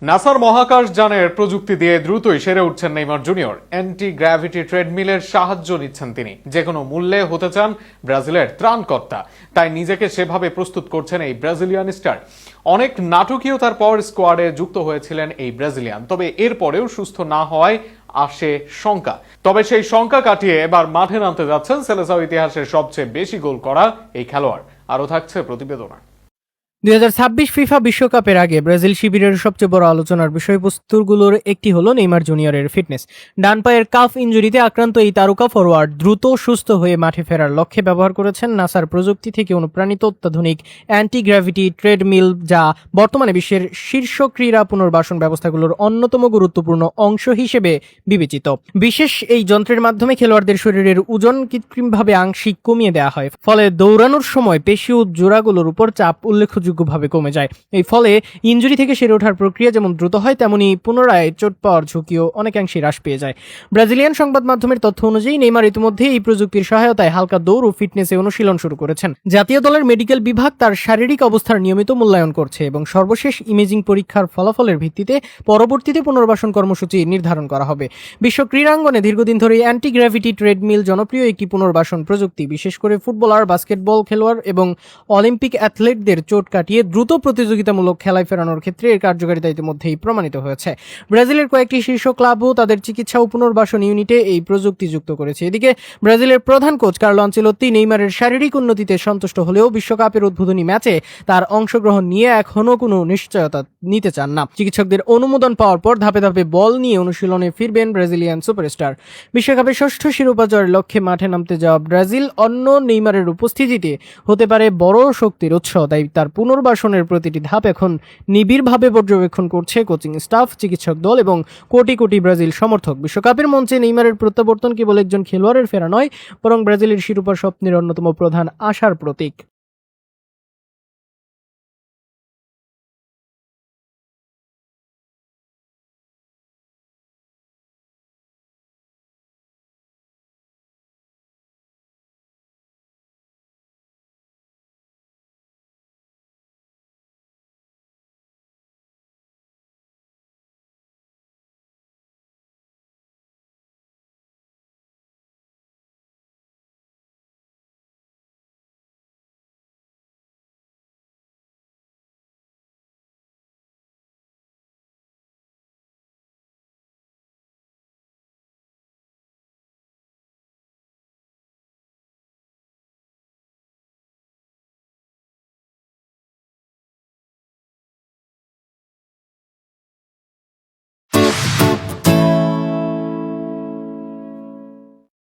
নাসার মহাকাশ যানের প্রযুক্তি দিয়ে দ্রুতই সেরে উঠছেন নেইমার জুনিয়র। অ্যান্টি গ্র্যাভিটি ট্রেডমিলের সাহায্য নিচ্ছেন তিনি। যে কোনো মূল্যে হতে চান ব্রাজিলের ত্রাণকর্তা, তাই নিজেকে সেভাবে প্রস্তুত করছেন এই ব্রাজিলিয়ান স্টার। অনেক নাটকীয়তার পর স্কোয়াডে যুক্ত হয়েছিলেন এই ব্রাজিলিয়ান, তবে এরপরেও সুস্থ না হওয়ায় আসে শঙ্কা। তবে সেই শঙ্কা কাটিয়ে এবার মাঠে নামতে যাচ্ছেন সেলেসাও ইতিহাসের সবচেয়ে বেশি গোল করা এই খেলোয়াড়। আরও থাকছে প্রতিবেদনা। 2026 ফিফা বিশ্বকাপের আগে ব্রাজিল শিবিরের সবচেয়ে বড় আলোচনার বিষয়বস্তুগুলোর একটি হলো নেইমার জুনিয়রের ফিটনেস। ডান পায়ের কাফ ইনজুরিতে আক্রান্ত এই তারকা ফরোয়ার্ড দ্রুত সুস্থ হয়ে মাঠে ফেরার লক্ষ্যে ব্যবহার করেছেন নাসার প্রযুক্তি থেকে অনুপ্রাণিত অত্যাধুনিক অ্যান্টি গ্র্যাভিটি ট্রেডমিল, যা বর্তমানে বিশ্বের শীর্ষ ক্রীড়া পুনর্বাসন ব্যবস্থাগুলোর অন্যতম গুরুত্বপূর্ণ অংশ হিসেবে বিবেচিত। বিশেষ এই যন্ত্রের মাধ্যমে খেলোয়াড়দের শরীরের ওজন কৃত্রিমভাবে আংশিক কমিয়ে দেওয়া হয়, ফলে দৌড়ানোর সময় পেশি ও জোড়াগুলোর উপর চাপ উল্লেখযোগ্যভাবে কমে যায়। এই ফলে ইনজুরি থেকে সেরে ওঠার প্রক্রিয়া যেমন দ্রুত হয়, তেমনি পুনরায় চোট পাওয়ার ঝুঁকিও অনেকাংশে হ্রাস পেয়ে যায়। ব্রাজিলিয়ান সংবাদ মাধ্যমের তথ্য অনুযায়ী নেইমার ইতিমধ্যে এই প্রযুক্তির সহায়তায় হালকা দৌড় ও ফিটনেসে অনুশীলন শুরু করেছেন। জাতীয় দলের মেডিকেল বিভাগ তার শারীরিক অবস্থার নিয়মিত মূল্যায়ন করছে এবং সর্বশেষ ইমেজিং পরীক্ষার ফলাফলের ভিত্তিতে পরবর্তীতে পুনর্বাসন কর্মসূচি নির্ধারণ করা হবে। বিশ্ব ক্রীড়াঙ্গনে দীর্ঘদিন ধরে অ্যান্টি গ্র্যাভিটি ট্রেডমিল জনপ্রিয় একটি পুনর্বাসন প্রযুক্তি। বিশেষ করে ফুটবলার, বাস্কেটবল খেলোয়াড় এবং অলিম্পিক অ্যাথলেটদের চোট কাটিয়ে দ্রুত প্রতিযোগিতামূলক খেলায় ফেরানোর ক্ষেত্রে এর কার্যকারিতা ইতিমধ্যেই প্রমাণিত হয়েছে। ব্রাজিলের কয়েকটি শীর্ষ ক্লাবও তাদের চিকিৎসা ও পুনর্বাসন ইউনিটে এই প্রযুক্তি যুক্ত করেছে। এদিকে ব্রাজিলের প্রধান কোচ কার্লো আনচেলোত্তি নেইমারের শারীরিক উন্নতিতে সন্তুষ্ট হলেও বিশ্বকাপের উদ্বোধনী ম্যাচে তার অংশগ্রহণ নিয়ে এখনও কোনো নিশ্চয়তা নিতে চান না। চিকিৎসকদের অনুমোদন পাওয়ার পর ধাপে ধাপে বল নিয়ে অনুশীলনে ফিরবেন ব্রাজিলিয়ান সুপারস্টার। বিশ্বকাপের ষষ্ঠ শিরোপা জয়ের লক্ষ্যে মাঠে নামতে যাওয়া ব্রাজিল অন্য নেইমারের উপস্থিতিতে হতে পারে বড় শক্তির উৎস। তাই তার পুনর্বাসনের প্রতিটি ধাপ এখন নিবিড়ভাবে পর্যবেক্ষণ করছে কোচিং স্টাফ, চিকিৎসক দল এবং কোটি কোটি ব্রাজিল সমর্থক। বিশ্বকাপের মঞ্চে নেইমারের প্রত্যাবর্তন কেবল একজন খেলোয়াড়ের ফেরা নয়, বরং ব্রাজিলের শিরোপা স্বপ্নের অন্যতম প্রধান আশার প্রতীক।